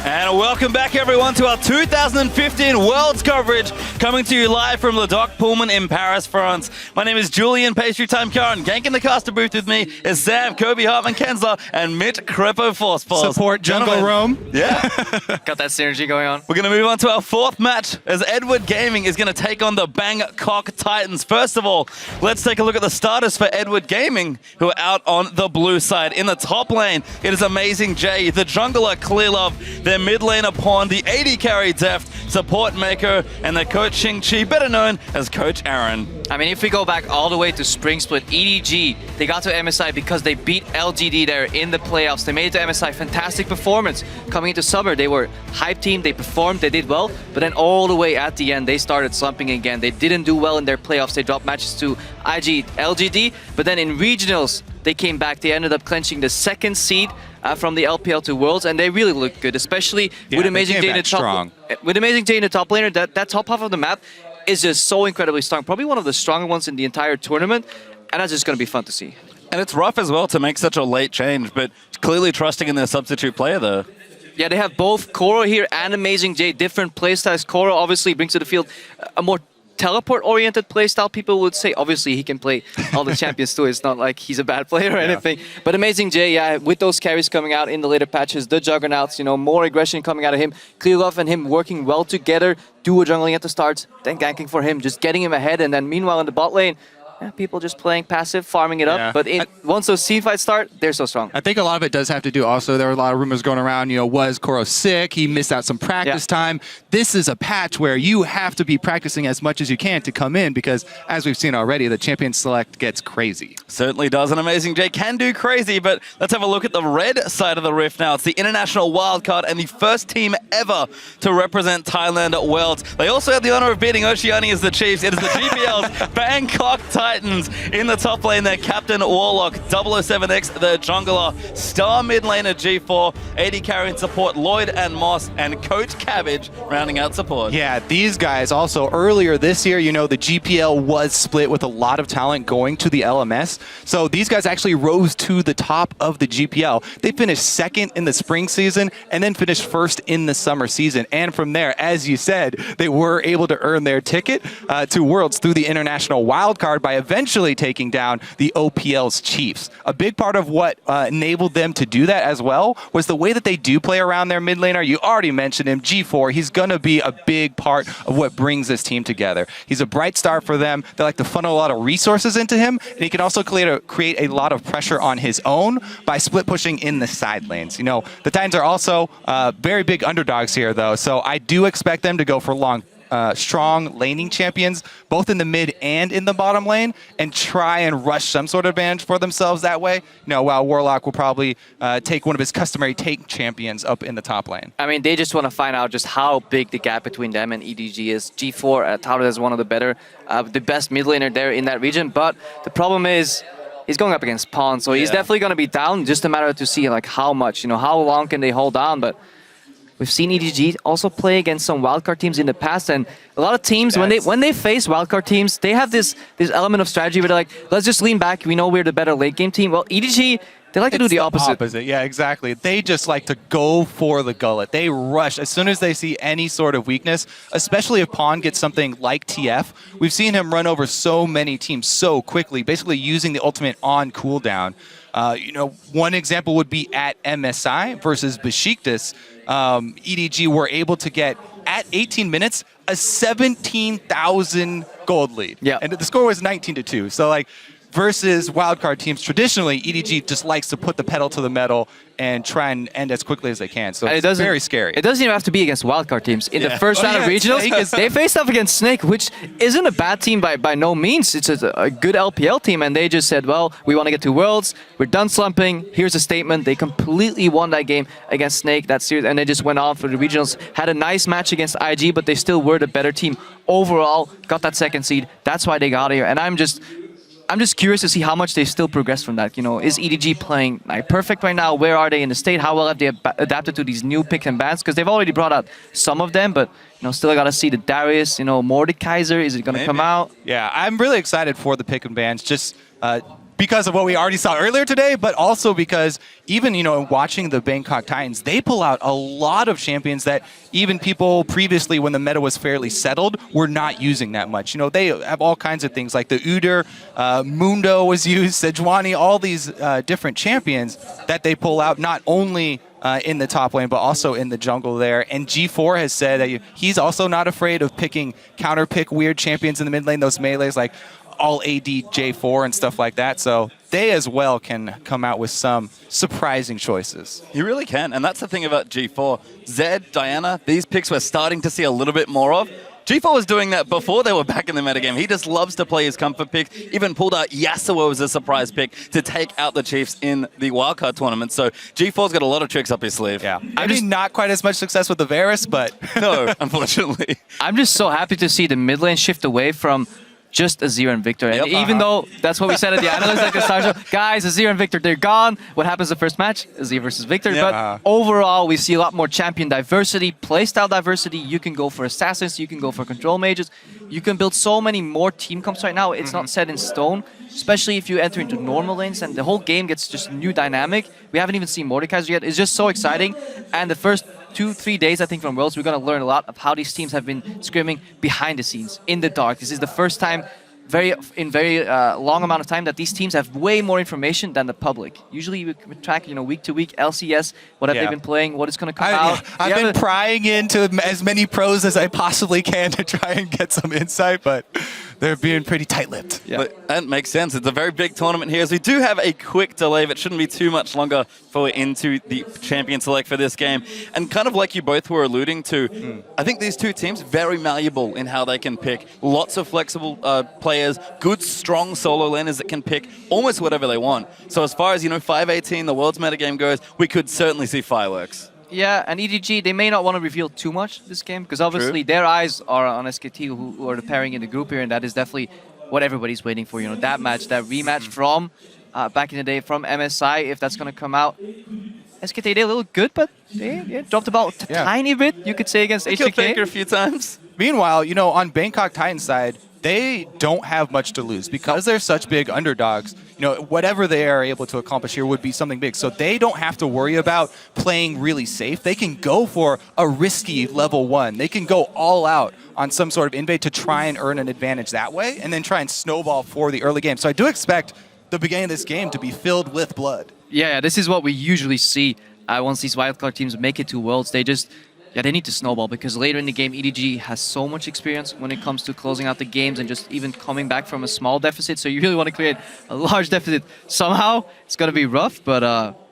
And welcome back, everyone, to our 2015 Worlds coverage, coming to you live from Le Doc Pullman in Paris, France. My name is Julian Pastry Time Curran. Ganking the caster booth with me is Sam, Kobe Hartman Kensler, and Mitt Crepo Force Pulse. Support Jungle Rome. Yeah. Got that synergy going on. We're going to move on to our fourth match as Edward Gaming is going to take on the Bangkok Titans. First of all, let's take a look at the starters for Edward Gaming, who are out on the blue side. In the top lane, it is Amazing J, the jungler Clear Love, their mid laner Pawn, the AD carry Deft, support Mako, and the coach Xing Chi, better known as Coach Aaron. I mean, if we go back all the way to Spring Split, EDG, they got to MSI because they beat LGD there in the playoffs. They made it to MSI, fantastic performance. Coming into Summer, they were hype team, they performed, they did well, but then all the way at the end, they started slumping again. They didn't do well in their playoffs. They dropped matches to IG, LGD, but then in regionals, they came back. They ended up clinching the second seed from the LPL to Worlds, and they really looked good, especially with Amazing J in the top. With Amazing J in the top laner, that top half of the map is just so incredibly strong. Probably one of the stronger ones in the entire tournament, and that's just going to be fun to see. And it's rough as well to make such a late change, but clearly trusting in their substitute player there. Yeah, they have both Koro here and Amazing J, different playstyles. Koro obviously brings to the field a more teleport-oriented playstyle, people would say. Obviously, he can play all the champions too. It's not like he's a bad player or anything. But Amazing J, yeah, with those carries coming out in the later patches, the Juggernauts, you know, more aggression coming out of him. Clearlove and him working well together, duo jungling at the start, then ganking for him, just getting him ahead. And then meanwhile in the bot lane, people just playing passive, farming it up. But once those team fights start, they're so strong. I think a lot of it does have to do also, there were a lot of rumors going around, you know, was Koro sick? He missed out some practice time. This is a patch where you have to be practicing as much as you can to come in because, as we've seen already, the champion select gets crazy. Certainly does. An Amazing J can do crazy, but let's have a look at the red side of the rift now. It's the international wildcard and the first team ever to represent Thailand at Worlds. They also had the honor of beating Oceania as the Chiefs. It is the GPL's Bangkok Titans in the top lane. Their captain Warlock, 007X, the jungler, star mid laner G4, AD carrying support Lloyd and Moss, and Coach Cabbage rounding out support. Yeah, these guys also earlier this year, you know, the GPL was split with a lot of talent going to the LMS. So these guys actually rose to the top of the GPL. They finished second in the spring season and then finished first in the summer season. And from there, as you said, they were able to earn their ticket to Worlds through the international wildcard by eventually taking down the OPL's Chiefs. A big part of what enabled them to do that as well was the way that they do play around their mid laner. You already mentioned him, G4. He's going to be a big part of what brings this team together. He's a bright star for them. They like to funnel a lot of resources into him, and he can also create a lot of pressure on his own by split pushing in the side lanes. You know, the Titans are also very big underdogs here, though, so I do expect them to go for strong laning champions, both in the mid and in the bottom lane, and try and rush some sort of advantage for themselves that way. You know, while Warlock will probably take one of his customary tank champions up in the top lane. I mean, they just want to find out just how big the gap between them and EDG is. G4 touted as one of the best mid laner there in that region, but the problem is he's going up against Pawn, so he's definitely going to be down. Just a matter to see like how much, you know, how long can they hold on. But we've seen EDG also play against some wildcard teams in the past, and a lot of teams, when they face wildcard teams, they have this element of strategy where they're like, let's just lean back, we know we're the better late game team. Well, EDG, they like to do the opposite. Yeah, exactly. They just like to go for the gullet. They rush as soon as they see any sort of weakness, especially if Pawn gets something like TF. We've seen him run over so many teams so quickly, basically using the ultimate on cooldown. You know, one example would be at MSI versus Besiktas. EDG were able to get, at 18 minutes, a 17,000 gold lead. Yeah. And the score was 19-2. So, like, versus wildcard teams, traditionally, EDG just likes to put the pedal to the metal and try and end as quickly as they can. So it's very scary. It doesn't even have to be against wildcard teams. In the first round of regionals, they faced off against Snake, which isn't a bad team by no means. It's a good LPL team, and they just said, well, we want to get to Worlds. We're done slumping. Here's a statement. They completely won that game against Snake, that series, and they just went on for the regionals. Had a nice match against IG, but they still were the better team overall. Got that second seed. That's why they got here. And I'm just curious to see how much they still progress from that. You know, is EDG playing like perfect right now? Where are they in the state? How well have they adapted to these new pick and bans? Because they've already brought out some of them, but you know, still got to see the Darius. You know, Mordekaiser. Is it going to come out? Yeah, I'm really excited for the pick and bans. Just because of what we already saw earlier today, but also because even, watching the Bangkok Titans, they pull out a lot of champions that even people previously, when the meta was fairly settled, were not using that much. They have all kinds of things like the Udyr, Mundo was used, Sejuani, all these different champions that they pull out, not only in the top lane, but also in the jungle there. And G4 has said that he's also not afraid of picking counter-pick weird champions in the mid lane, those melees like all AD J4 and stuff like that. So they as well can come out with some surprising choices. You really can. And that's the thing about G4. Zed, Diana, these picks we're starting to see a little bit more of. G4 was doing that before they were back in the metagame. He just loves to play his comfort picks. Even pulled out Yasuo as a surprise pick to take out the Chiefs in the wildcard tournament. So G4's got a lot of tricks up his sleeve. Yeah. I mean, not quite as much success with the Varus, but... No, unfortunately. I'm just so happy to see the mid lane shift away from just Azir and Victor. And even though that's what we said at the analyst like the start show, guys, Azir and Victor, they're gone. What happens the first match? Azir versus Victor. But overall, we see a lot more champion diversity, playstyle diversity. You can go for assassins, you can go for control mages. You can build so many more team comps right now. It's not set in stone, especially if you enter into normal lanes and the whole game gets just a new dynamic. We haven't even seen Mordekaiser yet. It's just so exciting. And the first 2-3 days, I think, from Worlds, we're going to learn a lot of how these teams have been scrimming behind the scenes, in the dark. This is the first time in very long amount of time that these teams have way more information than the public. Usually we track, week to week, LCS, what have they been playing, what is going to come out. I've been prying into as many pros as I possibly can to try and get some insight, but they're being pretty tight-lipped. Yeah. But that makes sense. It's a very big tournament here. So we do have a quick delay, but shouldn't be too much longer before we're into the champion select for this game. And kind of like you both were alluding to, I think these two teams very malleable in how they can pick. Lots of flexible players, good, strong solo laners that can pick almost whatever they want. So as far as, 518, the world's metagame goes, we could certainly see fireworks. Yeah, and EDG, they may not want to reveal too much this game, because obviously their eyes are on SKT, who are the pairing in the group here, and that is definitely what everybody's waiting for. That match, that rematch from back in the day from MSI, if that's going to come out. SKT, they're a little good, but they dropped about a tiny bit, you could say, against HTK. Faker a few times. Meanwhile, on Bangkok Titans side, they don't have much to lose because they're such big underdogs. Whatever they are able to accomplish here would be something big. So they don't have to worry about playing really safe. They can go for a risky level 1. They can go all out on some sort of invade to try and earn an advantage that way and then try and snowball for the early game. So I do expect the beginning of this game to be filled with blood. Yeah, this is what we usually see once these wildcard teams make it to Worlds. They need to snowball, because later in the game, EDG has so much experience when it comes to closing out the games and just even coming back from a small deficit. So you really want to create a large deficit somehow. It's going to be rough, but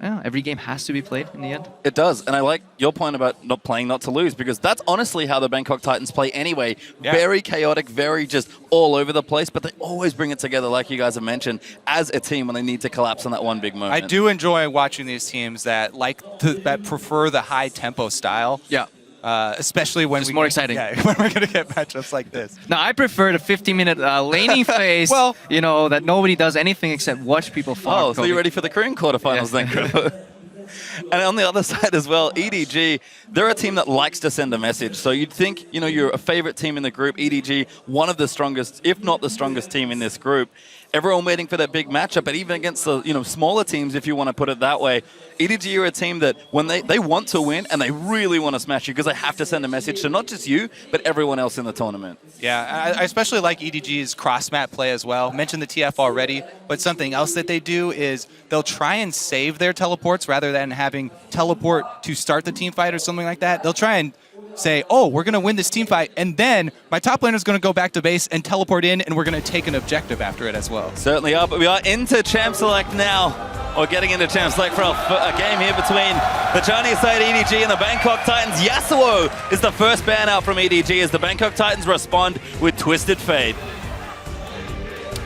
every game has to be played in the end. It does, and I like your point about not playing not to lose, because that's honestly how the Bangkok Titans play anyway. Yeah. Very chaotic, very just all over the place, but they always bring it together, like you guys have mentioned, as a team when they need to collapse on that one big moment. I do enjoy watching these teams that that prefer the high tempo style. Yeah. Especially when it's more exciting. Yeah, when we're going to get matchups like this. Now, I prefer the 50-minute laning phase, that nobody does anything except watch people farm. Oh, so you're ready for the Korean quarterfinals then, Krivo? And on the other side as well, EDG, they're a team that likes to send a message. So you'd think, you're a favorite team in the group. EDG, one of the strongest, if not the strongest team in this group. Everyone waiting for that big matchup, but even against the smaller teams, if you want to put it that way, EDG are a team that when they want to win and they really want to smash you, because they have to send a message to not just you, but everyone else in the tournament. Yeah, I especially like EDG's cross-map play as well. Mentioned the TF already, but something else that they do is they'll try and save their teleports rather than having teleport to start the team fight or something like that. They'll try and say, oh, we're going to win this team fight, and then my top laner is going to go back to base and teleport in, and we're going to take an objective after it as well. Certainly are, but we are into Champ Select now, or getting into Champ Select for a game here between the Chinese side EDG and the Bangkok Titans. Yasuo is the first ban out from EDG as the Bangkok Titans respond with Twisted Fate.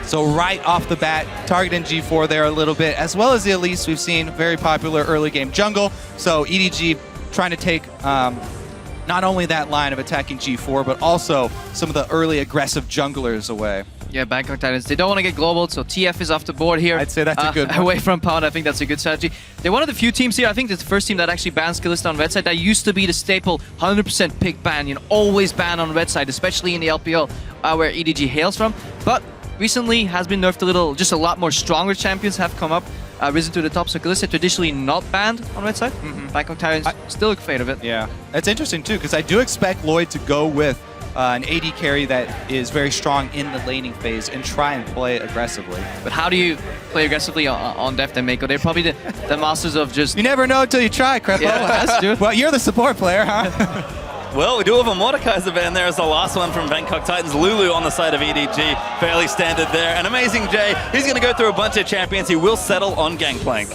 So right off the bat, targeting G4 there a little bit, as well as the Elise we've seen, very popular early game jungle. So EDG trying to take not only that line of attacking G4, but also some of the early aggressive junglers away. Yeah, Bangkok Titans, they don't want to get global, so TF is off the board here. I'd say that's a good one. Away from Pound, I think that's a good strategy. They're one of the few teams here, I think it's the first team that actually bans Kalista on red side. That used to be the staple 100% pick ban, always ban on red side, especially in the LPL where EDG hails from. But recently has been nerfed a little. Just a lot more stronger champions have come up, risen to the top. So Kalista traditionally not banned on red side. Bangkok Titans still afraid of it. Yeah, that's interesting too, because I do expect Lloyd to go with an AD carry that is very strong in the laning phase and try and play aggressively. But how do you play aggressively on Deft and Mako? They're probably the masters of just... You never know until you try, Crepo. Yeah, that's true. Well, you're the support player, huh? Well, we do have a Mordekaiser ban there as the last one from Bangkok Titans. Lulu on the side of EDG, fairly standard there. And Amazing Jay, he's going to go through a bunch of champions. He will settle on Gangplank.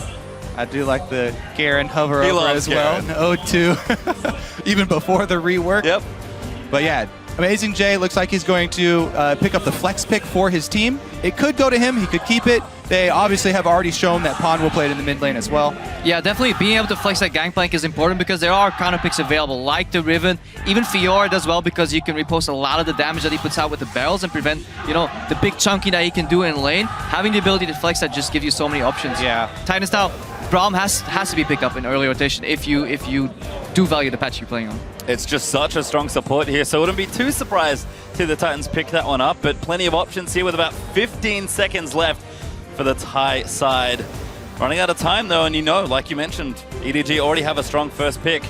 I do like the Garen hover He over loves as well. Garen. O2, even before the rework. Yep. But yeah, Amazing Jay looks like he's going to pick up the flex pick for his team. It could go to him. He could keep it. They obviously have already shown that Pawn will play it in the mid lane as well. Yeah, definitely being able to flex that Gangplank is important because there are counter picks available, like the Riven. Even Fiora does well because you can repost a lot of the damage that he puts out with the barrels and prevent, you know, the big chunky that he can do in lane. Having the ability to flex that just gives you so many options. Yeah. Titan style, Braum has to be picked up in early rotation if you do value the patch you're playing on. It's just such a strong support here, so I wouldn't be too surprised to the Titans pick that one up, but plenty of options here with about 15 seconds left for the Thai side. Running out of time though, and you know, like you mentioned, EDG already have a strong first pick,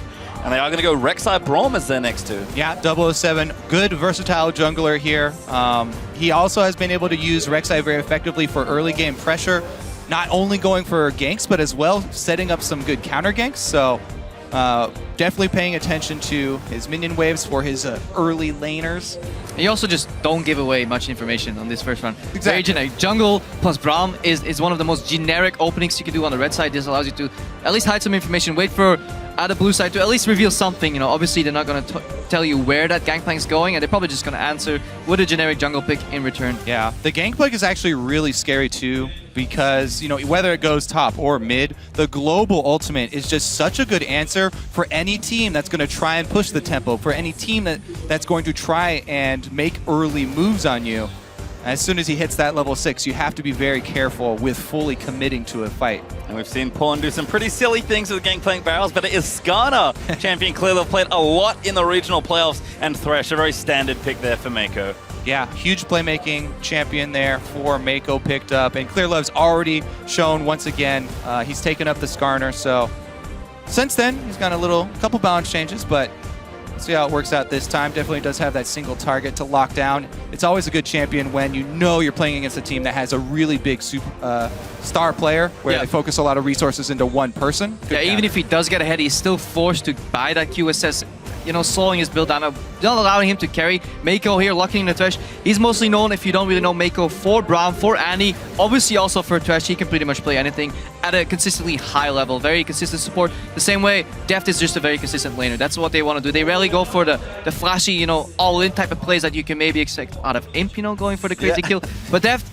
and they are going to go Rek'Sai Braum as their next two. Yeah, 007, good versatile jungler here. He also has been able to use Rek'Sai very effectively for early game pressure, not only going for ganks, but as well setting up some good counter ganks. So definitely paying attention to his minion waves for his early laners. You also just don't give away much information on this first round. Exactly. Very generic. Jungle plus Braum is one of the most generic openings you can do on the red side. This allows you to at least hide some information, wait for the blue side to at least reveal something. You know, obviously they're not going to tell you where that Gangplank's going, and they're probably just going to answer with a generic jungle pick in return. Yeah, the Gangplank is actually really scary too, because, you know, whether it goes top or mid, the global ultimate is just such a good answer for any team that's going to try and push the tempo, for any team that's going to try and make early moves on you. As soon as he hits that level 6, you have to be very careful with fully committing to a fight. And we've seen Pawn do some pretty silly things with Gangplank barrels, but it is Skarner, champion clearly played a lot in the regional playoffs, and Thresh, a very standard pick there for Mako. Yeah, huge playmaking champion there for Mako picked up, and Clearlove's already shown once again he's taken up the Skarner. So since then he's got a couple balance changes, but let's see how it works out this time. Definitely does have that single target to lock down. It's always a good champion when you know you're playing against a team that has a really big star player where they focus a lot of resources into one person. Good counter. Even if he does get ahead, he's still forced to buy that QSS, you know, slowing his build down, not allowing him to carry. Mako here locking in the Thresh. He's mostly known, if you don't really know Mako, for Braum, for Annie, obviously also for Thresh. He can pretty much play anything at a consistently high level, very consistent support. The same way, Deft is just a very consistent laner. That's what they want to do. They rarely go for the flashy, you know, all-in type of plays that you can maybe expect out of Imp, you know, going for the crazy kill. But Deft,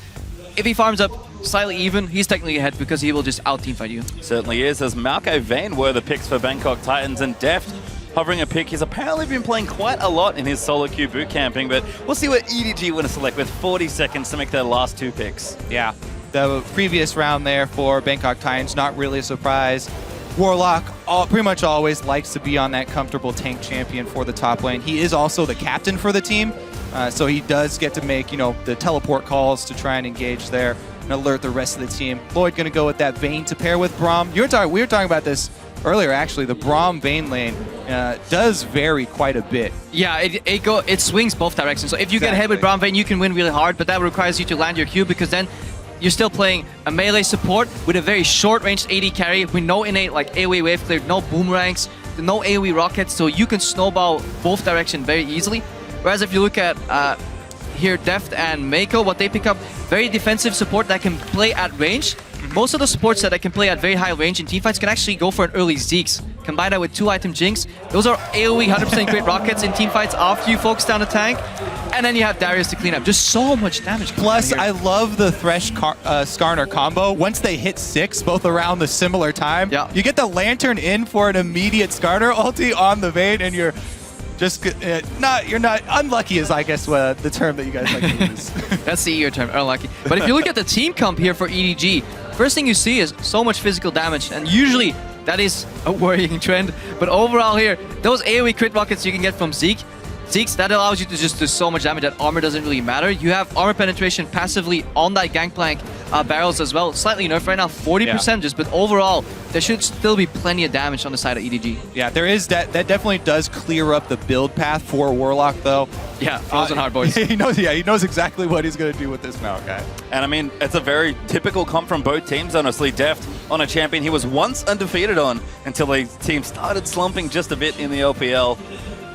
if he farms up slightly even, he's technically ahead because he will just out-teamfight you. Certainly is, as Malco Vayne were the picks for Bangkok Titans, and Deft hovering a pick. He's apparently been playing quite a lot in his solo queue boot camping, but we'll see what EDG want to select with 40 seconds to make their last two picks. Yeah, the previous round there for Bangkok Titans, not really a surprise. Warlock pretty much always likes to be on that comfortable tank champion for the top lane. He is also the captain for the team, so he does get to make, you know, the teleport calls to try and engage there and alert the rest of the team. Lloyd going to go with that Vayne to pair with Braum. We were talking about this earlier, actually. The Braum Vayne lane does vary quite a bit. Yeah, it swings both directions. So if you get ahead with Braum Vayne, you can win really hard, but that requires you to land your Q, because then you're still playing a melee support with a very short-ranged AD carry with no innate like AoE wave clear, no boomerangs, no AoE rockets, so you can snowball both directions very easily. Whereas if you look at here, Deft and Mako, what they pick up, very defensive support that can play at range. Most of the supports that can play at very high range in teamfights can actually go for an early Zeke's. Combine that with 2-item Jinx. Those are AoE 100% crit rockets in teamfights after you focus down the tank. And then you have Darius to clean up. Just so much damage. Plus, I love the Thresh Skarner combo. Once they hit 6, both around the similar time, you get the Lantern in for an immediate Skarner ulti on the Vayne, and you're just you're not unlucky is, I guess, the term that you guys like to use. That's the ER term, unlucky. But if you look at the team comp here for EDG, first thing you see is so much physical damage, and usually that is a worrying trend. But overall here, those AoE crit rockets you can get from Zeke, Zeke's, that allows you to just do so much damage that armor doesn't really matter. You have armor penetration passively on that Gangplank barrels as well. Slightly nerfed right now, 40% just, but overall, there should still be plenty of damage on the side of EDG. Yeah, there is that definitely does clear up the build path for Warlock, though. Yeah, frozen hard boys. He knows exactly what he's going to do with this Maokai. And I mean, it's a very typical comp from both teams, honestly. Deft on a champion he was once undefeated on until the team started slumping just a bit in the LPL.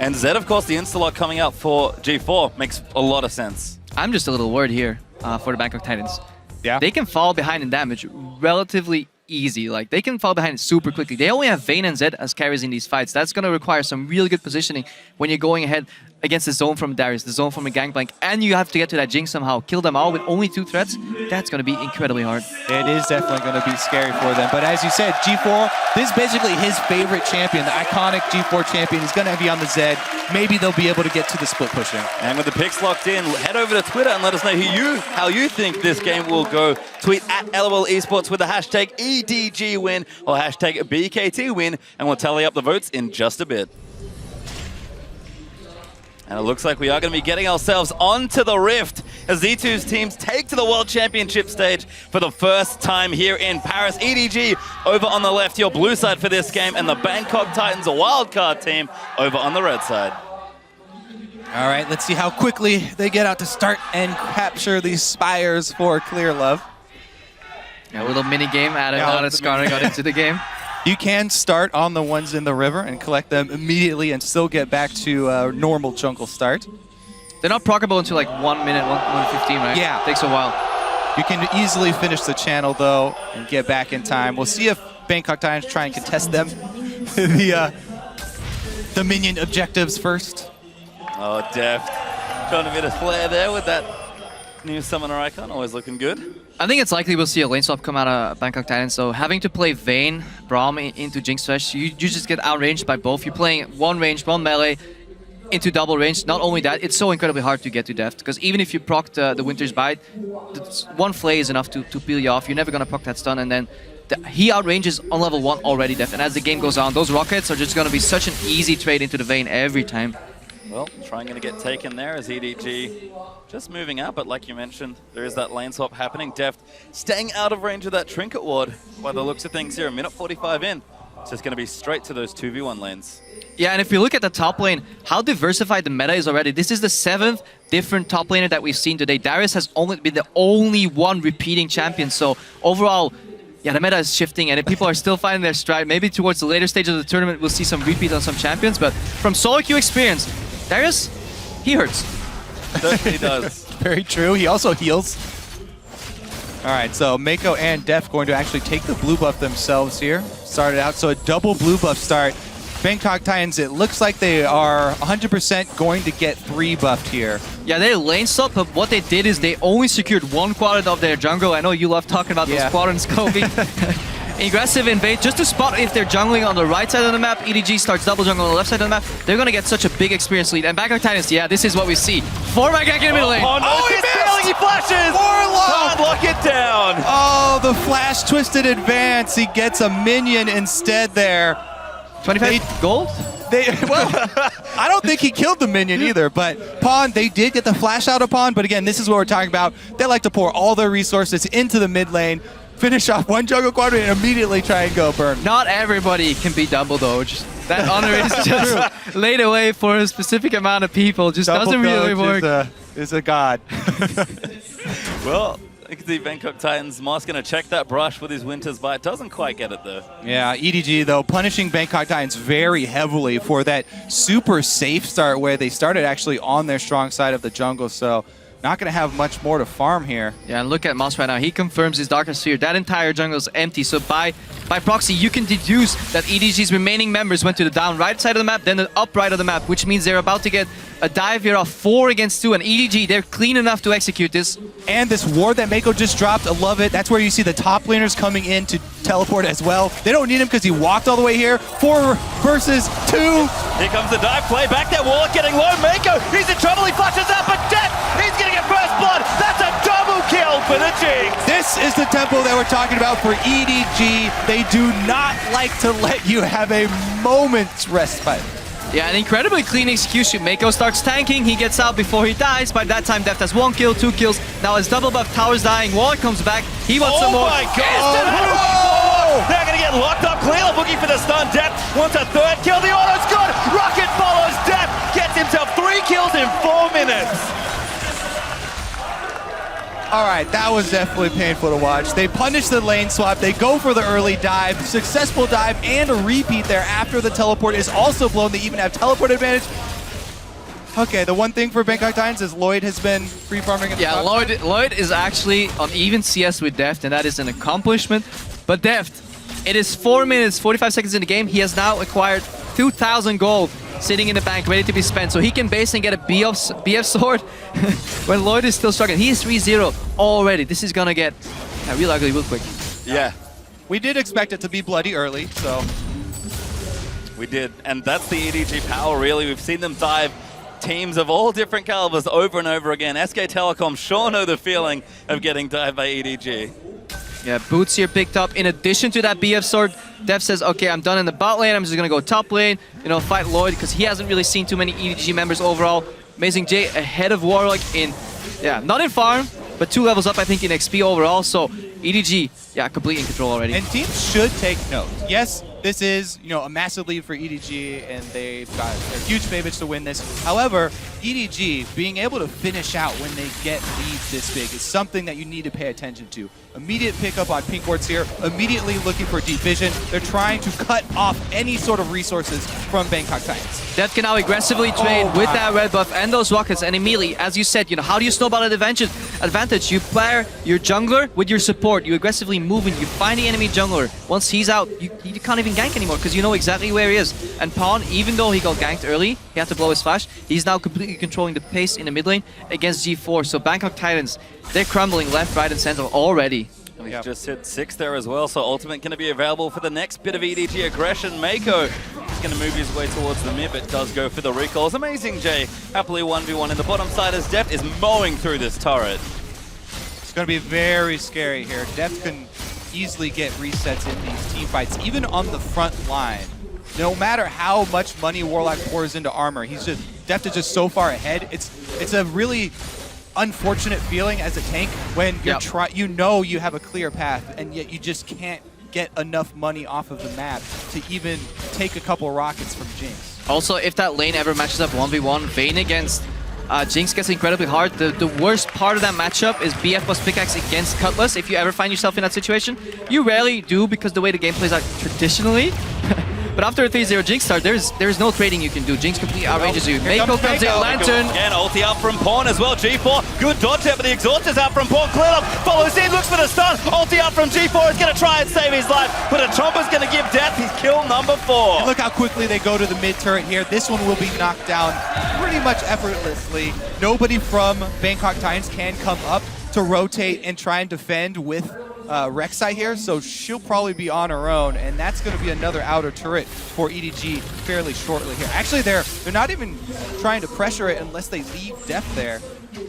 And Zed, of course, the insta-lock coming out for G4 makes a lot of sense. I'm just a little worried here for the Bangkok Titans. Yeah. They can fall behind in damage relatively easy. Like, they can fall behind super quickly. They only have Vayne and Zed as carries in these fights. That's going to require some really good positioning when you're going ahead against the zone from Darius, the zone from a Gangplank, and you have to get to that Jinx somehow. Kill them all with only 2 threats. That's going to be incredibly hard. It is definitely going to be scary for them. But as you said, G4, this is basically his favorite champion, the iconic G4 champion. He's going to be on the Zed. Maybe they'll be able to get to the split pushing. And with the picks locked in, head over to Twitter and let us know how you think this game will go. Tweet at LOL Esports with the hashtag EDG win or hashtag BKT win, and we'll tally up the votes in just a bit. And it looks like we are going to be getting ourselves onto the Rift as Z2's teams take to the World Championship stage for the first time here in Paris. EDG over on the left, your blue side for this game, and the Bangkok Titans, a wildcard team, over on the red side. All right, let's see how quickly they get out to start and capture these spires for Clear Love. Yeah, a little mini game added on as Skarner got into the game. You can start on the ones in the river and collect them immediately and still get back to a normal jungle start. They're not proccable until like 1 minute, 1:15, right? Yeah. Takes a while. You can easily finish the channel, though, and get back in time. We'll see if Bangkok Titans try and contest them. The minion objectives first. Oh, Deft. Trying a bit of flair there with that new summoner icon. Always looking good. I think it's likely we'll see a lane swap come out of Bangkok Titans. So having to play Vayne, Braum into Jinx Flash, you just get outranged by both. You're playing one range, one melee into double range. Not only that, it's so incredibly hard to get to Deft, because even if you proc the Winter's Bite, one flay is enough to peel you off. You're never going to proc that stun, and then he outranges on level 1 already, Deft. And as the game goes on, those rockets are just going to be such an easy trade into the Vayne every time. Well, trying to get taken there as EDG just moving out, but like you mentioned, there is that lane swap happening. Deft staying out of range of that Trinket Ward by the looks of things here. A minute 45 in. It's just going to be straight to those 2v1 lanes. Yeah, and if you look at the top lane, how diversified the meta is already. This is the 7th different top laner that we've seen today. Darius has only been the only one repeating champion, so overall, yeah, the meta is shifting and people are still finding their stride. Maybe towards the later stage of the tournament, we'll see some repeat on some champions, but from solo queue experience, Darius, he hurts. He does. Very true. He also heals. All right, so Mako and Def going to actually take the blue buff themselves here. Started out, so a double blue buff start. Bangkok Titans, it looks like they are 100% going to get 3 buffed here. Yeah, they lane swap, but what they did is they only secured 1 quadrant of their jungle. I know you love talking about those quadrants, Kobe. Aggressive invade, just to spot if they're jungling on the right side of the map. EDG starts double jungle on the left side of the map. They're going to get such a big experience lead. And Bangkok Titans, yeah, this is what we see. 4-man gank in the middle lane. Oh, he missed! He flashes! Warlock! Can't lock it down! Oh, the flash twisted advance. He gets a minion instead there. 25 gold? Well, I don't think he killed the minion either, but Pawn, they did get the flash out of Pawn, but again, this is what we're talking about. They like to pour all their resources into the mid lane, finish off one jungle quadrant, and immediately try and go burn. Not everybody can be double though. Just, that honor is just laid away for a specific amount of people. Just Double doesn't really coach work. Is a god. Well, I can see Bangkok Titans. Moss going to check that brush with his Winter's Bite. Doesn't quite get it though. Yeah, EDG though punishing Bangkok Titans very heavily for that super safe start where they started actually on their strong side of the jungle. So not going to have much more to farm here. Yeah, and look at Moss right now. He confirms his Darkest Sphere. That entire jungle is empty. So by proxy, you can deduce that EDG's remaining members went to the down right side of the map, then the up right of the map, which means they're about to get a dive here of 4 against 2. And EDG, they're clean enough to execute this. And this ward that Mako just dropped, I love it. That's where you see the top laners coming in to teleport as well. They don't need him because he walked all the way here. 4 versus 2. Here comes the dive play. Back there, Warlock getting low. Mako, he's in trouble. He flashes out, but Death, he's going to get first blood. That's a double kill for the Jinx. This is the tempo that we're talking about for EDG. They do not like to let you have a moment's respite. Yeah, an incredibly clean execution. Mako starts tanking, he gets out before he dies. By that time, Deft has 1 kill, 2 kills. Now his double buff tower's dying. Warlock comes back, he wants some more. Oh my god! They're gonna get locked up. Clear looking for the stun. Deft wants a 3rd kill. The auto's good. Rocket follows Deft. Gets himself 3 kills in 4 minutes. All right, that was definitely painful to watch. They punish the lane swap. They go for the early dive, successful dive, and a repeat there after the teleport is also blown. They even have teleport advantage. Okay, the one thing for Bangkok Titans is Lloyd has been free farming. In the top Lloyd is actually on even CS with Deft, and that is an accomplishment. But Deft, it is 4 minutes, 45 seconds in the game. He has now acquired 2,000 gold sitting in the bank, ready to be spent. So he can base and get a BF sword when Lloyd is still struggling. He is 3-0 already. This is gonna get real ugly real quick. Yeah. We did expect it to be bloody early, so. We did, and that's the EDG power, really. We've seen them dive teams of all different calibers over and over again. SK Telecom sure know the feeling of getting dived by EDG. Yeah, Boots here picked up. In addition to that BF sword, Dev says, okay, I'm done in the bot lane. I'm just going to go top lane, fight Lloyd, because he hasn't really seen too many EDG members overall. Amazing J ahead of Warlock in, not in farm, but 2 levels up, I think, in XP overall. So EDG, completely in control already. And teams should take note. Yes, this is, a massive lead for EDG, and they're huge favorites to win this. However, EDG being able to finish out when they get leads this big is something that you need to pay attention to. Immediate pickup on pink wards here, immediately looking for deep vision. They're trying to cut off any sort of resources from Bangkok Titans. Dev can now aggressively trade with that red buff and those rockets, and immediately, as you said, how do you snowball an advantage? You pair your jungler with your support. You aggressively move in, you find the enemy jungler. Once he's out, you can't even gank anymore because you know exactly where he is. And Pawn, even though he got ganked early, he had to blow his flash, he's now completely controlling the pace in the mid lane against G4. So Bangkok Titans, they're crumbling left, right, and center already. And he's just hit 6 there as well, so ultimate going to be available for the next bit of EDG aggression. Mako is going to move his way towards the mid, but does go for the recalls. Amazing J, happily 1v1 in the bottom side as Deft is mowing through this turret. It's going to be very scary here. Deft can easily get resets in these team fights, even on the front line. No matter how much money Warlock pours into armor, Deft is just so far ahead. It's a really unfortunate feeling as a tank when you're you have a clear path, and yet you just can't get enough money off of the map to even take a couple rockets from Jinx. Also, if that lane ever matches up 1v1, Vayne against Jinx gets incredibly hard. The worst part of that matchup is BF plus pickaxe against Cutlass. If you ever find yourself in that situation, you rarely do because the way the game plays out traditionally. But after a 3-0 Jinx start, there's no trading you can do. Jinx completely outrages you. Mako comes in, Lantern. Again, ulti out from Pawn as well. G4, good dodge there, but the exhaust is out from Pawn. Clear up, follows in, looks for the stun. Ulti out from G4 is going to try and save his life, but a Chomper's going to give Death his kill number 4. And look how quickly they go to the mid turret here. This one will be knocked down pretty much effortlessly. Nobody from Bangkok Titans can come up to rotate and try and defend with Rek'Sai here, so she'll probably be on her own, and that's going to be another outer turret for EDG fairly shortly here. Actually, they're not even trying to pressure it unless they leave Deft there.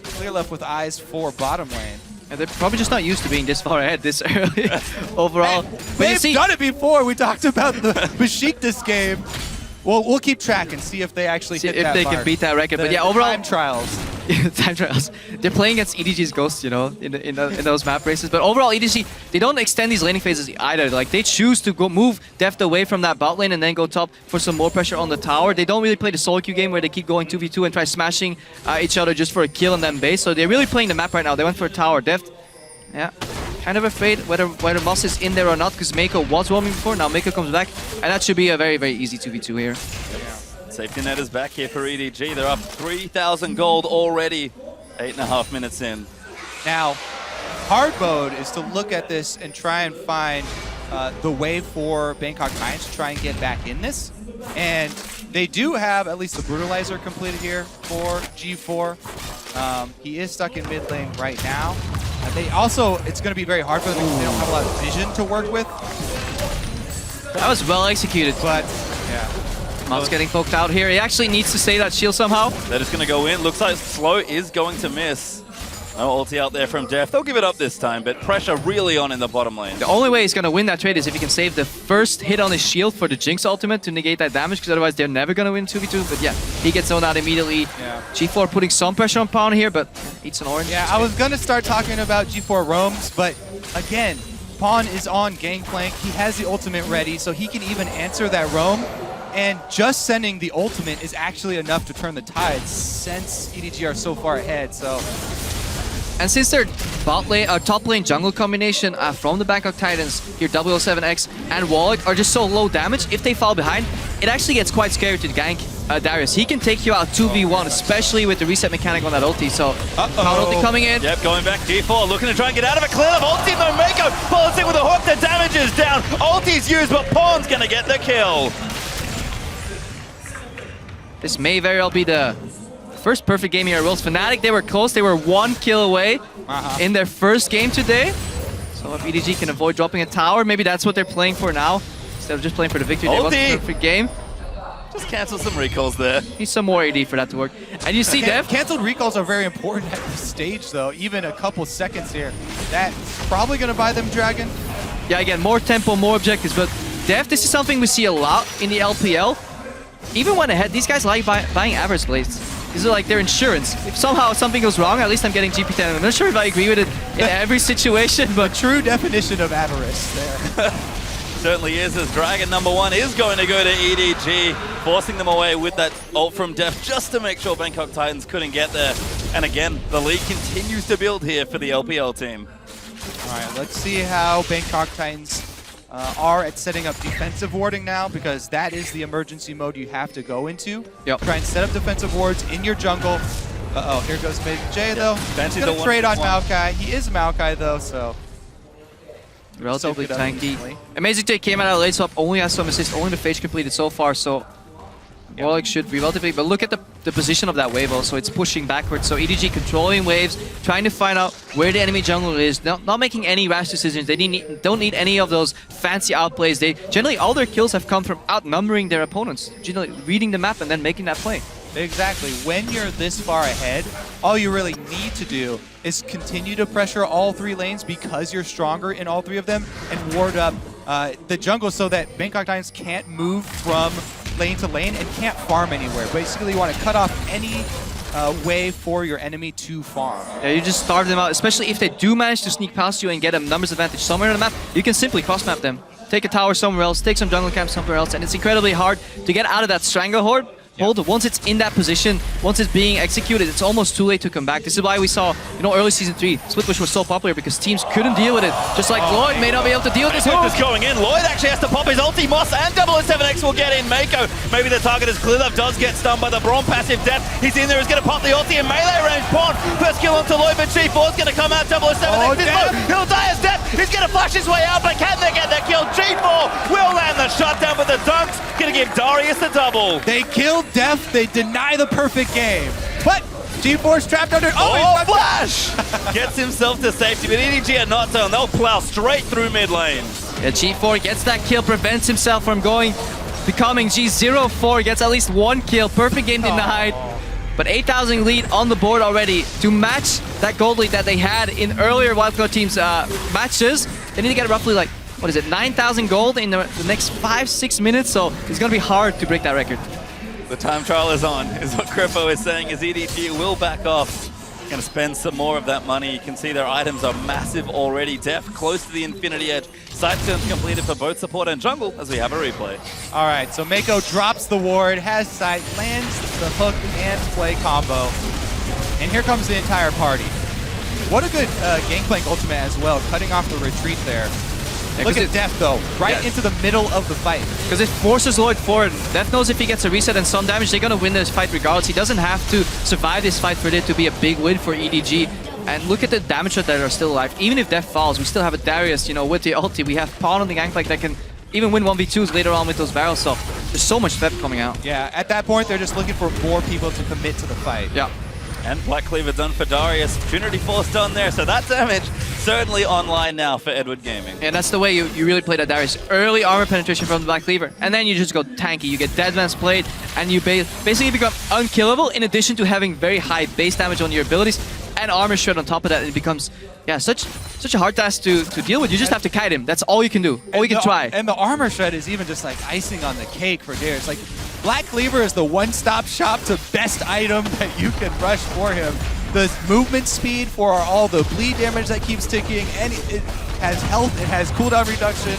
Clear left with eyes for bottom lane. And they're probably just not used to being this far ahead this early overall. They've done it before. We talked about the Besiktas game. Well, we'll keep track and see if they actually hit that mark. If they can beat that record. But yeah, overall... Time trials. Time trials. They're playing against EDG's Ghosts, in those map races. But overall, EDG, they don't extend these laning phases either. Like, they choose to go move Deft away from that bot lane and then go top for some more pressure on the tower. They don't really play the solo queue game where they keep going 2v2 and try smashing each other just for a kill and then base. So they're really playing the map right now. They went for a tower. Deft, kind of afraid whether Moss is in there or not because Mako was roaming before. Now Mako comes back, and that should be a very, very easy 2v2 here. Safety net is back here for EDG. They're up 3,000 gold already, 8.5 minutes in. Now, hard mode is to look at this and try and find the way for Bangkok Titans to try and get back in this. And they do have at least the Brutalizer completed here for G4. He is stuck in mid lane right now. They also, it's going to be very hard for them because they don't have a lot of vision to work with. That was well executed. But, yeah. Moss getting poked out here. He actually needs to save that shield somehow. They're just going to go in. Looks like Slow is going to miss. No ulti out there from Def. They'll give it up this time, but pressure really on in the bottom lane. The only way he's going to win that trade is if he can save the first hit on his shield for the Jinx ultimate to negate that damage, because otherwise they're never going to win 2v2. But yeah, he gets zoned out immediately. Yeah. G4 putting some pressure on Pawn here, but eats an orange. Yeah, I was going to start talking about G4 roams, but again, Pawn is on Gangplank. He has the ultimate ready, so he can even answer that roam. And just sending the ultimate is actually enough to turn the tide since EDG are so far ahead. So, And since their top lane jungle combination from the Bangkok Titans, here 007X and Wallach are just so low damage, if they fall behind, it actually gets quite scary to gank Darius. He can take you out 2v1, especially with the reset mechanic on that ulti. So, power ulti coming in. Yep, going back G4, looking to try and get out of it. Clear of ulti, though. Mako follows it with a hook. The damage is down. Ulti's used, but Pawn's going to get the kill. This may very well be the first perfect game here at Worlds. Fnatic, they were close. They were 1 kill away in their first game today. So if EDG can avoid dropping a tower, maybe that's what they're playing for now. Instead of just playing for the victory, they want a perfect game. Just cancel some recalls there. Need some more AD for that to work. And you see Dev. Canceled recalls are very important at this stage, though. Even a couple seconds here. That's probably going to buy them Dragon. Yeah, again, more tempo, more objectives. But Dev, this is something we see a lot in the LPL. Even when ahead, these guys like buying average blades. These are like their insurance. If somehow something goes wrong, at least I'm getting GP10. I'm not sure if I agree with it in every situation, but true definition of avarice there. Certainly is, as Dragon #1 is going to go to EDG, forcing them away with that ult from Def just to make sure Bangkok Titans couldn't get there. And again, the lead continues to build here for the LPL team. All right, let's see how Bangkok Titans are at setting up defensive warding now, because that is the emergency mode you have to go into. Yep. Try and set up defensive wards in your jungle. Uh-oh, here goes Big J, though. Fancy He's gonna the trade on one. Maokai. He is Maokai, though, so... relatively Soak it up tanky. instantly. Amazing J came out of late swap, only has some assist, only the phase completed so far, so Wallach should be relatively, but look at the position of that wave also, it's pushing backwards, so EDG controlling waves, trying to find out where the enemy jungle is, not making any rash decisions. They don't need any of those fancy outplays. They generally, all their kills have come from outnumbering their opponents, generally reading the map and then making that play. Exactly. When you're this far ahead, all you really need to do is continue to pressure all 3 lanes because you're stronger in all 3 of them, and ward up the jungle so that Bangkok Titans can't move from lane to lane and can't farm anywhere. Basically, you want to cut off any way for your enemy to farm. Yeah, you just starve them out, especially if they do manage to sneak past you and get a numbers advantage somewhere on the map. You can simply cross-map them. Take a tower somewhere else, take some jungle camp somewhere else, and it's incredibly hard to get out of that stranglehold. Once it's in that position, once it's being executed, it's almost too late to come back. This is why we saw, early season 3, split push was so popular because teams couldn't deal with it. Just like Lloyd may not be able to deal with this. Just going in. Lloyd actually has to pop his ulti. Moss and 007X will get in. Mako, maybe the target is clear. Does get stunned by the Braum passive Def. He's in there. He's going to pop the ulti in melee range. Pawn, first kill onto Lloyd, but G4's going to come out. 007X is low. He'll die as Def. He's going to flash his way out, but can they get that kill? G4 will land the shutdown with the dunks. Going to give Darius the double. They killed Def. They deny the perfect game. But G4's trapped under... Oh, flash! Gets himself to safety, but EDG are not done. They'll plow straight through mid lane. Yeah, G4 gets that kill, prevents himself from becoming G04, gets at least 1 kill. Perfect game denied. But 8,000 lead on the board already. To match that gold lead that they had in earlier wildcard teams matches, they need to get roughly 9,000 gold in the next 5-6 minutes, so it's going to be hard to break that record. The time trial is on, is what Crippo is saying, as EDG will back off. Going to spend some more of that money. You can see their items are massive already. Def close to the Infinity Edge. Side turns completed for both support and jungle, as we have a replay. All right, so Mako drops the ward, has sight, lands the hook and play combo. And here comes the entire party. What a good Gangplank ultimate as well, cutting off the retreat there. Yeah, look at Def, though, right into the middle of the fight. Because it forces Lloyd forward. Def knows if he gets a reset and some damage, they're going to win this fight regardless. He doesn't have to survive this fight for it to be a big win for EDG. And look at the damage that are still alive. Even if Def falls, we still have a Darius, with the ulti. We have Pawn on the Gangplank that can even win 1v2s later on with those barrels. So there's so much depth coming out. Yeah, at that point, they're just looking for more people to commit to the fight. Yeah. And Black Cleaver done for Darius. Trinity Force done there, so that damage certainly online now for Edward Gaming. And that's the way you really play that Darius. Early armor penetration from the Black Cleaver, and then you just go tanky. You get Dead Man's Blade, and you basically become unkillable in addition to having very high base damage on your abilities. and armor shred on top of that, it becomes such a hard task to deal with. You just have to kite him. That's all you can do. All you can try. And the armor shred is even just like icing on the cake for Darius. Like Black Cleaver is the one-stop shop to best item that you can rush for him. The movement speed for all the bleed damage that keeps ticking, and it has health, it has cooldown reduction.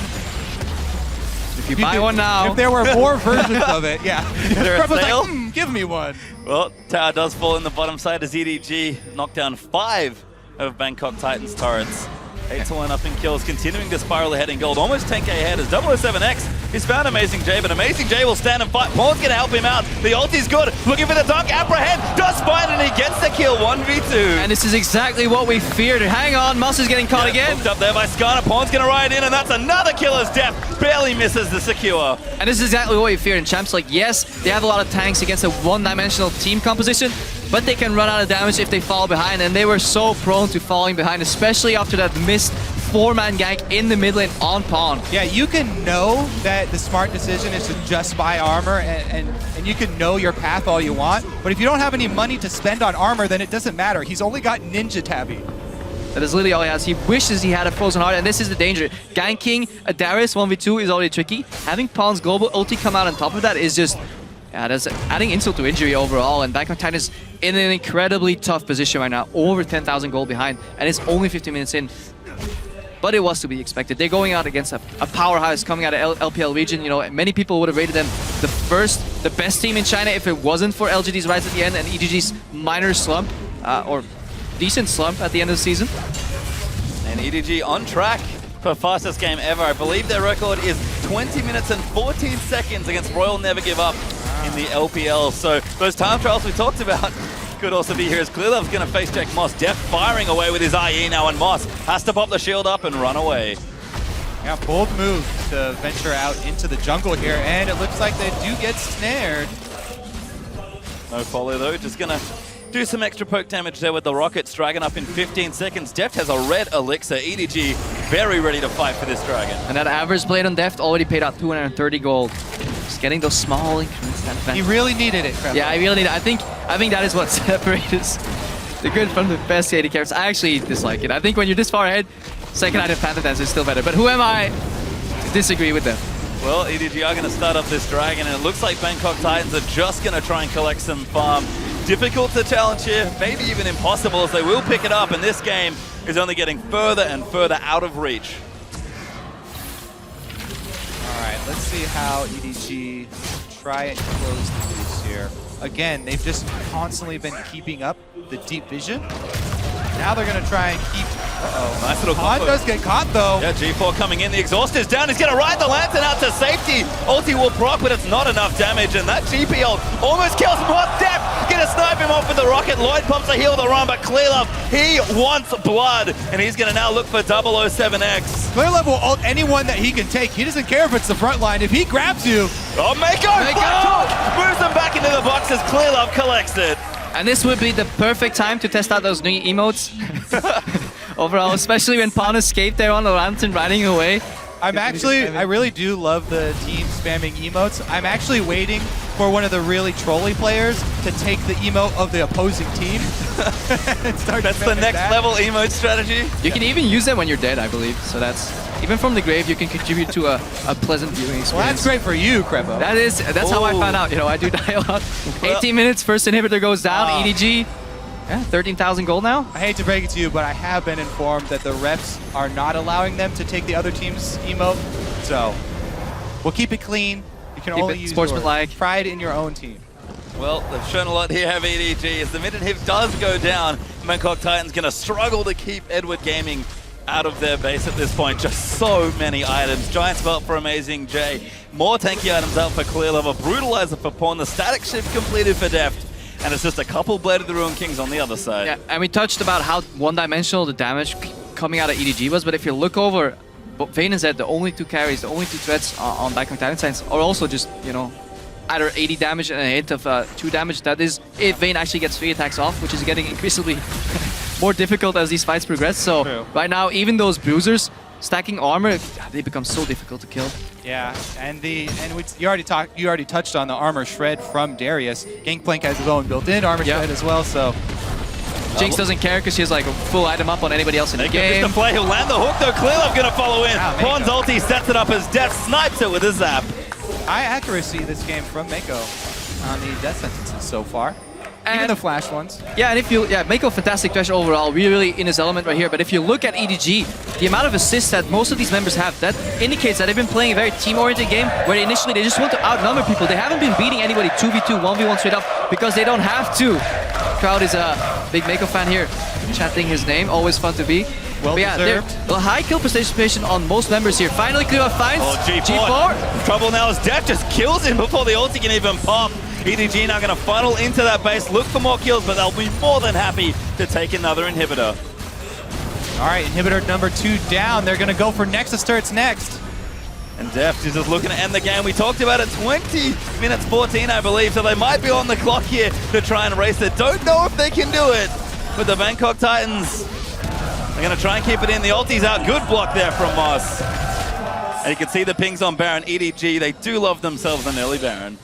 If you buy one now. If there were more versions of it, yeah. Is there a sale? Like, give me one. Well, tower does fall in the bottom side as EDG knocked down 5 of Bangkok Titans' turrets. 8-1 up in kills, continuing to spiral ahead in gold. Almost 10k ahead as 007X he's found Amazing J, but Amazing J will stand and fight. Pawn's going to help him out. The ulti's good. Looking for the dunk. Apprehend. Does find and he gets the kill. 1v2. And this is exactly what we feared. Hang on, Mus is getting caught again. Hooked up there by Skarner. Pawn's going to ride in, and that's another killer's death. Barely misses the secure. And this is exactly what we feared in Champs. Like, yes, they have a lot of tanks against a one-dimensional team composition, but they can run out of damage if they fall behind, and they were so prone to falling behind, especially after that missed 4-man gank in the mid lane on Pawn. Yeah, you can know that the smart decision is to just buy armor, and you can know your path all you want, but if you don't have any money to spend on armor, then it doesn't matter. He's only got Ninja Tabby. That is literally all he has. He wishes he had a Frozen Heart, and this is the danger. Ganking a Darius 1v2 is already tricky. Having Pawn's global ulti come out on top of that is just... yeah, that's adding insult to injury overall, and Bangkok Titans is in an incredibly tough position right now, over 10,000 gold behind, and it's only 15 minutes in. But it was to be expected. They're going out against a powerhouse coming out of LPL region. You know, many people would have rated them the best team in China if it wasn't for LGD's rise at the end and EDG's minor slump, or decent slump at the end of the season. And EDG on track for fastest game ever. I believe their record is 20 minutes and 14 seconds against Royal Never Give Up in the LPL. So those time trials we talked about could also be here as Clearlove's going to face check Moss. Def firing away with his IE now, and Moss has to pop the shield up and run away. Yeah, bold move to venture out into the jungle here, and it looks like they do get snared. No follow though, just going to do some extra poke damage there with the rockets. Dragon up in 15 seconds. Deft has a red elixir. EDG very ready to fight for this dragon. And that average blade on Deft already paid out 230 gold. Just getting those small increments. He really needed it, Trevor. Yeah, I really need it. I think that is what separates the good from the best AD characters. I actually dislike it. I think when you're this far ahead, second item Phantom Dance is still better. But who am I to disagree with them? Well, EDG are going to start up this dragon, and it looks like Bangkok Titans are just going to try and collect some farm. Difficult to challenge here, maybe even impossible, as they will pick it up, and this game is only getting further and further out of reach. All right, let's see how EDG try and close the loose here. Again, they've just constantly been keeping up the deep vision. Now they're going to try and keep... Nice little Han combo. does get caught, though. Yeah, G4 coming in. The exhaust is down. He's going to ride the Lantern out to safety. Ulti will proc, but it's not enough damage. And that GP ult almost kills him. What depth? Gonna snipe him off with the rocket. Lloyd pumps a heal the run, but Clearlove, he wants blood. And he's going to now look for 007X. Clearlove will ult anyone that he can take. He doesn't care if it's the front line. If he grabs you... Oh, Mako! Moves them back into the box as Clearlove collects it. And this would be the perfect time to test out those new emotes. Overall, especially when Pawn escaped there on the Lantern riding away. I really do love the team spamming emotes. I'm actually waiting for one of the really trolly players to take the emote of the opposing team. That's the next level emote strategy. You can even use them when you're dead, I believe. So that's, even from the grave, you can contribute to a pleasant viewing experience. Well, that's great for you, Krepo. That's how I found out. You know, I do die a lot. 18 minutes, first inhibitor goes down. EDG, yeah, 13,000 gold now. I hate to break it to you, but I have been informed that the refs are not allowing them to take the other team's emote. So we'll keep it clean. You can only use your pride in your own team. Well, they've shown a lot here, have EDG. As the mid-inhib does go down, Bangkok Titans going to struggle to keep Edward Gaming out of their base at this point. Just so many items. Giant's Belt for Amazing J. More tanky items out for Clearlove. A Brutalizer for Pawn. The static shift completed for Deft. And it's just a couple Blade of the Ruined Kings on the other side. Yeah, and we touched about how one-dimensional the damage coming out of EDG was, but if you look over, Vayne and Zed, the only two carries, the only two threats on Bangkok Titans are also just, you know, either 80 damage and a hit of 2 damage. That is if Vayne actually gets 3 attacks off, which is getting increasingly more difficult as these fights progress. So right now, even those bruisers stacking armor, they become so difficult to kill. Yeah, and you already touched on the armor shred from Darius. Gangplank has his own built-in armor shred as well, so Jinx doesn't care because she has like a full item up on anybody else in the game. Mr. Flay, he'll land the hook though. Clearlove gonna follow in. Wow, Pawn's Mako. ulti sets it up as Death snipes it with a zap. High accuracy this game from Mako on the death sentences so far. Even And- the flash ones. Yeah, and if you, Mako fantastic Thresh overall, really in his element right here. But if you look at EDG, the amount of assists that most of these members have, that indicates that they've been playing a very team-oriented game where initially they just want to outnumber people. They haven't been beating anybody 2v2, 1v1 straight up because they don't have to. Crowd is a big Mako fan here, chanting his name, always fun to be. Well But yeah, deserved. a high kill participation on most members here. Finally, Clearlove finds Oh, G4. Trouble now as Death just kills him before the ulti can even pop. EDG now going to funnel into that base, look for more kills, but they'll be more than happy to take another inhibitor. All right, inhibitor number 2 down. They're going to go for Nexus turrets next. And Deft is just looking to end the game. We talked about it, 20 minutes 14, I believe, so they might be on the clock here to try and race it. Don't know if they can do it, but the Bangkok Titans are going to try and keep it in. The ulti's out. Good block there from Moss. And you can see the pings on Baron. EDG, they do love themselves an early Baron.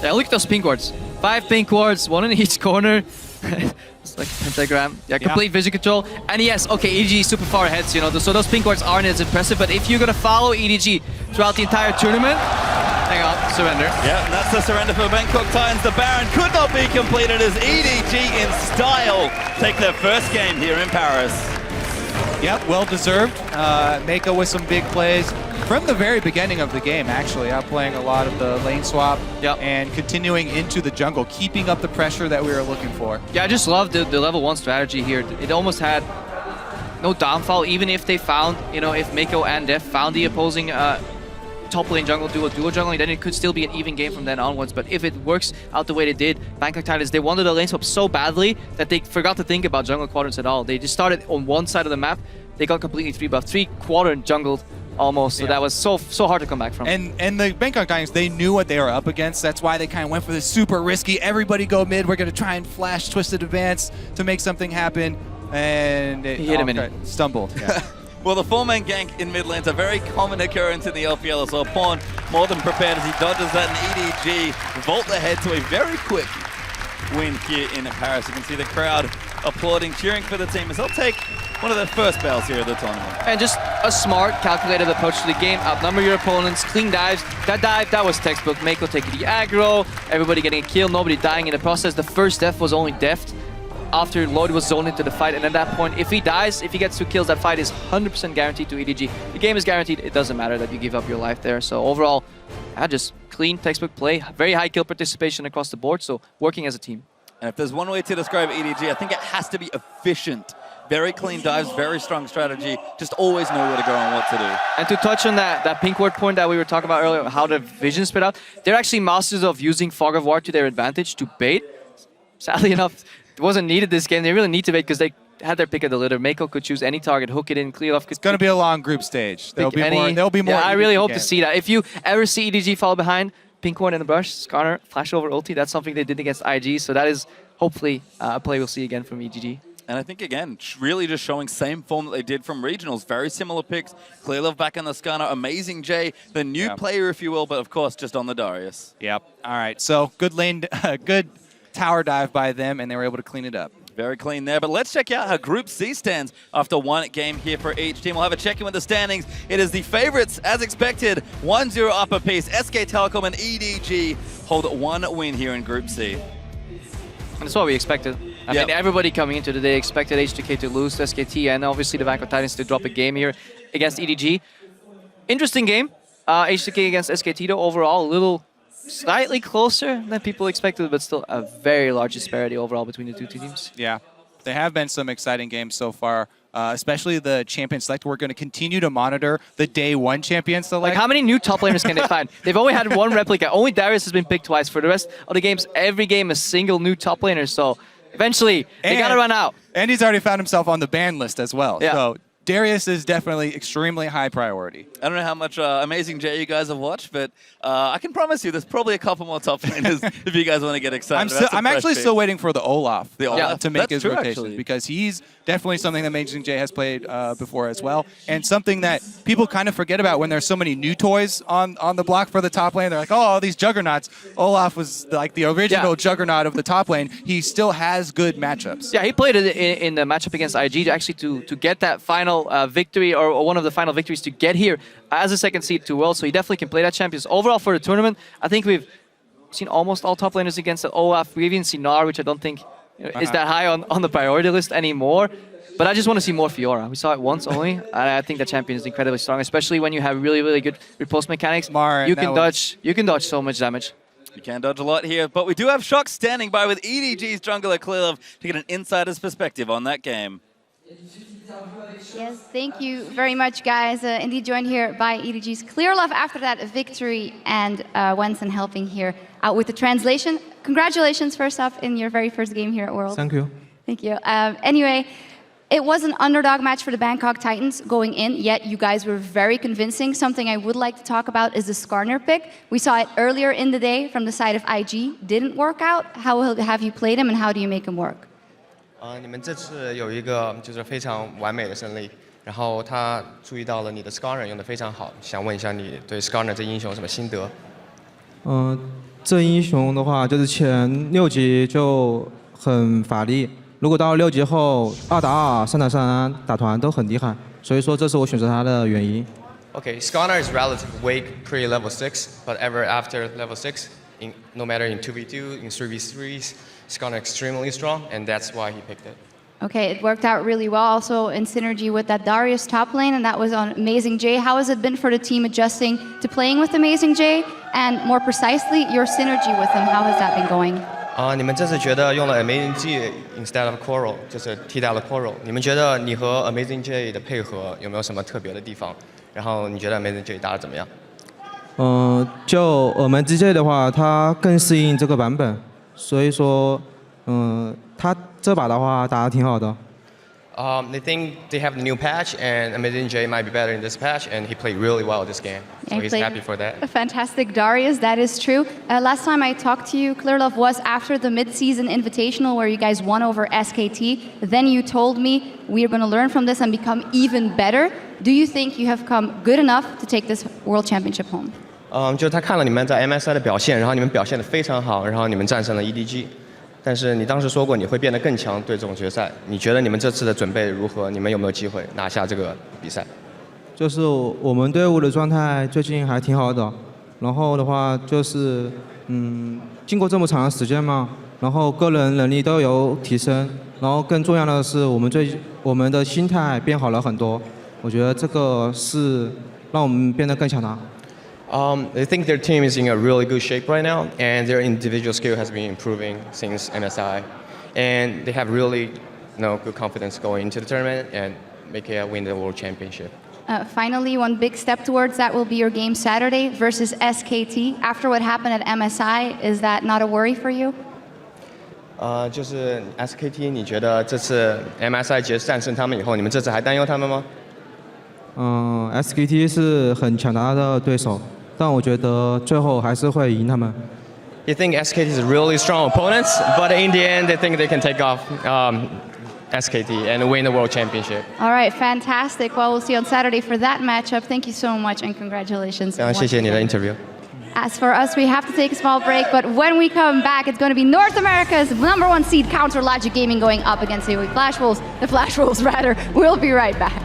Yeah, look at those pink wards. 5 pink wards, 1 in each corner. It's like a pentagram. Yeah, complete vision control. And yes, okay, EDG is super far ahead, so, you know, so those pink wards aren't as impressive. But if you're gonna follow EDG throughout the entire tournament, hang on, surrender. Yeah, and that's the surrender for Bangkok Titans. The Baron could not be completed as EDG in style take their first game here in Paris. Yep, well deserved. Mako with some big plays from the very beginning of the game, actually, outplaying a lot of the lane swap and continuing into the jungle, keeping up the pressure that we were looking for. Yeah, I just love the level 1 strategy here. It almost had no downfall, even if they found, you know, if Mako and Def found the opposing top lane jungle duo jungling, then it could still be an even game from then onwards. But if it works out the way they did, Bangkok Titans, they wanted the lane swap so badly that they forgot to think about jungle quadrants at all. They just started on one side of the map. They got completely 3-buffed, 3-quadrant jungled almost. So that was so hard to come back from. And the Bangkok Titans, they knew what they were up against. That's why they kind of went for this super risky, everybody go mid, we're going to try and flash Twisted Advance to make something happen. And it He hit him in it. Stumbled. Yeah. Well, the 4-man gank in mid lane's a very common occurrence in the LPL as well. Pawn more than prepared as he dodges that, and EDG vault ahead to a very quick win here in Paris. You can see the crowd applauding, cheering for the team as they'll take one of their first battles here at the tournament. And just a smart, calculated approach to the game. Outnumber your opponents, clean dives. That dive, that was textbook. Mako taking the aggro, everybody getting a kill, nobody dying in the process. The first death was only Deft after Lloyd was zoned into the fight, and at that point, if he dies, if he gets 2 kills, that fight is 100% guaranteed to EDG. The game is guaranteed. It doesn't matter that you give up your life there. So overall, just clean textbook play, very high kill participation across the board, so working as a team. And if there's one way to describe EDG, I think it has to be efficient. Very clean dives, very strong strategy, just always know where to go and what to do. And to touch on that pink ward point that we were talking about earlier, how the vision spread out, they're actually masters of using Fog of War to their advantage to bait. Sadly enough, it wasn't needed this game. They really need to bait because they had their pick of the litter. Mako could choose any target, hook it in, Clearlove could... It's going to be a long group stage. There'll be more. Yeah, I really hope to games. see that. If you ever see EDG fall behind, pink ward in the brush, Skarner, flash over ulti, that's something they did against IG, so that is hopefully a play we'll see again from EDG. And I think, again, really just showing same form that they did from regionals. Very similar picks. Clearlove back on the Skarner. Amazing Jay, the new player, if you will, but of course, just on the Darius. Yep. All right. So good lane, good tower dive by them, and they were able to clean it up. Very clean there. But let's check out how Group C stands after one game here for each team. We'll have a check-in with the standings. It is the favorites, as expected. 1-0 up apiece. SK Telecom and EDG hold 1 win here in Group C. And that's what we expected. I mean, everybody coming into the day expected H2K to lose to SKT and obviously the Bangkok Titans to drop a game here against EDG. Interesting game. H2K against SKT though, overall a little slightly closer than people expected, but still a very large disparity overall between the two teams. Yeah, there have been some exciting games so far, especially the champion select. We're going to continue to monitor the day 1 champion select. Like, how many new top laners can they find? They've only had 1 replica. Only Darius has been picked twice. For the rest of the games, every game a single new top laner. So eventually, they got to run out. And he's already found himself on the ban list as well. Yeah. So Darius is definitely extremely high priority. I don't know how much Amazing J you guys have watched, but I can promise you there's probably a couple more top laners if you guys want to get excited. I'm actually still waiting for the Olaf, to make his true, rotation actually. because he's definitely something that Amazing J has played before as well, and something that people kind of forget about when there's so many new toys on the block for the top lane. They're like, oh, these juggernauts. Olaf was like the original juggernaut of the top lane. He still has good matchups. Yeah, he played it in the matchup against IG to get that final victory or one of the final victories to get here as a second seed to Worlds. So he definitely can play that champions. Overall for the tournament, I think we've seen almost all top laners against the Olaf. We've even seen Gnar, which I don't think is that high on the priority list anymore. But I just want to see more Fiora. We saw it once only, and I think the champion is incredibly strong, especially when you have really, really good repulse mechanics. You can dodge so much damage. You can dodge a lot here, but we do have Shock standing by with EDG's jungler Clearlove to get an insider's perspective on that game. Yes, thank you very much, guys. Indeed joined here by EDG's Clearlove after that victory, and Wenson helping here out with the translation. Congratulations first up in your very first game here at Worlds. Thank you. Thank you. Anyway, it was an underdog match for the Bangkok Titans going in, yet you guys were very convincing. Something I would like to talk about is the Skarner pick. We saw it earlier in the day from the side of IG. Didn't work out. How have you played him and how do you make him work? 你们这次有一个就是非常完美的胜利，然后他注意到了你的 Skarner 用的非常好，想问一下你对 Skarner 这英雄有什么心得？这英雄的话，就是前6级就很法力，如果到6级后2打2、3打3打团都很厉害，所以说这是我选择他的原因。Okay, Skarner is relatively weak pre level 6, but ever after level 6, no matter in 2v2, in 3v3s, Skarner extremely strong, and that's why he picked it. Okay, it worked out really well also in synergy with that Darius top lane, and that was on Amazing J. How has it been for the team adjusting to playing with Amazing J, and more precisely, your synergy with him? How has that been going? 你们这次觉得用了 Amazing J instead of Coral， 就是替代了 Coral， 你们觉得你和 Amazing J 的配合有没有什么特别的地方？然后你觉得 Amazing J 打得怎么样？就我们 GJ 的话，它更适应这个版本，所以说，他这把的话打得挺好的。They think they have the new patch, and Amazing J might be better in this patch, and he played really well this game, so he's happy for that. A fantastic Darius, that is true. Last time I talked to you, Clearlove, was after the mid-season invitational where you guys won over SKT. Then you told me we are going to learn from this and become even better. Do you think you have come good enough to take this World Championship home? 就是他看了你们在 MSI 的表现，然后你们表现得非常好，然后你们战胜了 EDG。但是你当时说过你会变得更强，对这种决赛，你觉得你们这次的准备如何？你们有没有机会拿下这个比赛？就是我们队伍的状态最近还挺好的，然后的话就是经过这么长的时间嘛，然后个人能力都有提升，然后更重要的是我们的心态变好了很多，我觉得这个是让我们变得更强大。They think their team is in a really good shape right now, and their individual skill has been improving since MSI, and they have really, good confidence going into the tournament and win the World Championship. Finally, one big step towards that will be your game Saturday versus SKT. After what happened at MSI, is that not a worry for you? 就是 SKT， 你觉得这次 MSI 战胜他们以后，你们这次还担忧他们吗？SKT 是很强大的对手。但我觉得最后还是会赢他们。You think SKT is really strong opponents, but in the end, they think they can take off SKT and win the World Championship. All right, fantastic. Well, we'll see you on Saturday for that matchup. Thank you so much and congratulations. 谢谢你的 interview. As for us, we have to take a small break, but when we come back, it's going to be North America's #1 seed Counter Logic Gaming going up against the Flash Wolves. The Flash Wolves, rather. We'll be right back.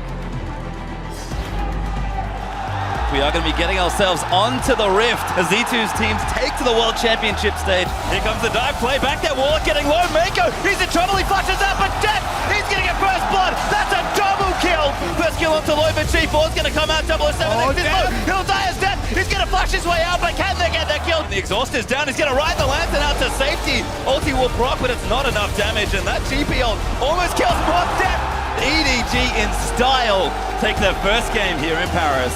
We are going to be getting ourselves onto the Rift as Z2's teams take to the World Championship stage. Here comes the dive play, back there, Warlock getting low, Mako, he's in trouble, he flashes out, but Death, he's going to get first blood, that's a double kill! First kill onto Low, but G4's going to come out, 007 next is low, he'll die as Death, he's going to flash his way out, but can they get that kill? The exhaust is down, he's going to ride the Lantern out to safety, ulti will proc, but it's not enough damage, and that GP ult almost kills Death! EDG in style take their first game here in Paris.